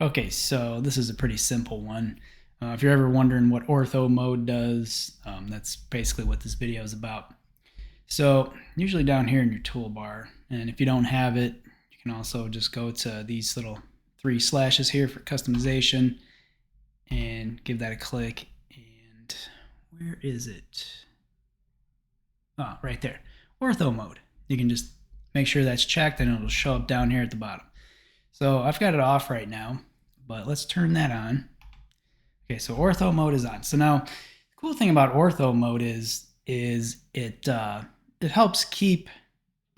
Okay, so this is a pretty simple one. If you're ever wondering what Ortho Mode does, that's basically what this video is about. So usually down here in your toolbar, and if you don't have it, you can also just go to these little 3 slashes here for customization and give that a click. And where is it? Oh, right there, Ortho Mode. You can just make sure that's checked and it'll show up down here at the bottom. So I've got it off right now, but let's turn that on. Okay, so Ortho Mode is on. So now the cool thing about Ortho Mode is it helps keep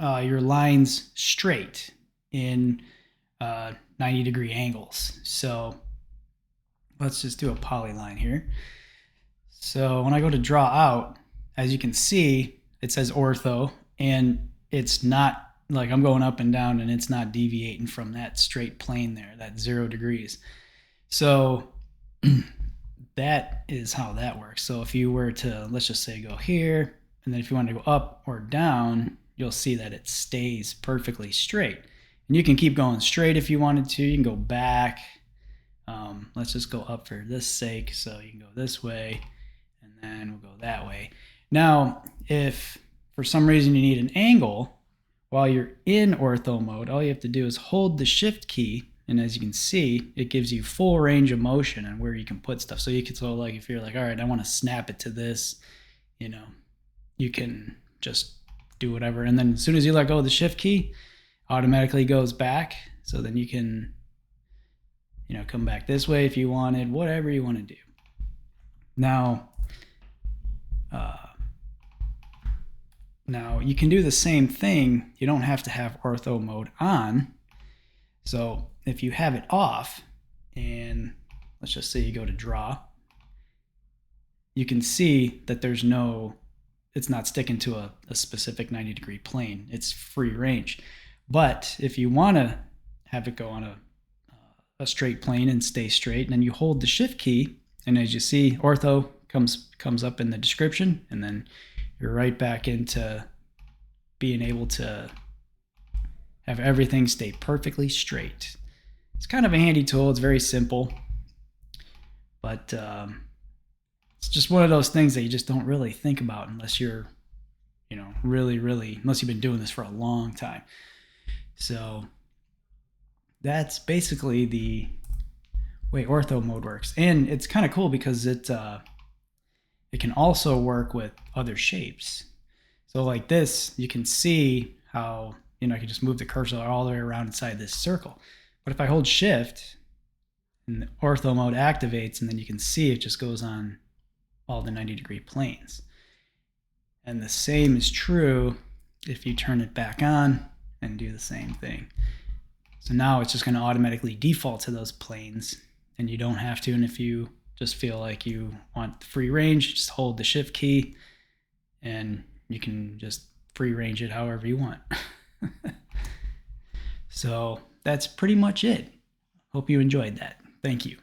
your lines straight in 90-degree angles. So let's just do a polyline here. So when I go to draw out, as you can see, it says ortho, and it's not like I'm going up and down and it's not deviating from that straight plane there, that 0 degrees. So that is how that works. So if you were to, let's just say, go here, and then if you want to go up or down, you'll see that it stays perfectly straight. And you can keep going straight if you wanted to. You can go back. Let's just go up for this sake. So you can go this way, and then we'll go that way. Now, if for some reason you need an angle, while you're in Ortho Mode, all you have to do is hold the Shift key, and as you can see, it gives you full range of motion and where you can put stuff. So you can, so like if you're like, all right, I want to snap it to this, you know, you can just do whatever. And then as soon as you let go of the Shift key, automatically goes back. So then you can, you know, come back this way if you wanted, whatever you want to do. Now you can do the same thing. You don't have to have Ortho Mode on. So if you have it off, and let's just say you go to draw, you can see that there's no, it's not sticking to a specific 90-degree plane. It's free range. But if you want to have it go on a straight plane and stay straight, and then you hold the Shift key, and as you see, Ortho comes up in the description, and then you're right back into being able to have everything stay perfectly straight. It's kind of a handy tool. It's very simple, but it's just one of those things that you just don't really think about unless you're, you know, unless you've been doing this for a long time. So that's basically the way Ortho Mode works. And it's kind of cool because it can also work with other shapes. So like this, you can see how, you know, I can just move the cursor all the way around inside this circle. But if I hold Shift, and the Ortho Mode activates, and then you can see it just goes on all the 90-degree planes. And the same is true if you turn it back on and do the same thing. So now it's just going to automatically default to those planes, and you don't have to. And if you just feel like you want free range, just hold the Shift key, and you can just free range it however you want. So that's pretty much it. Hope you enjoyed that. Thank you.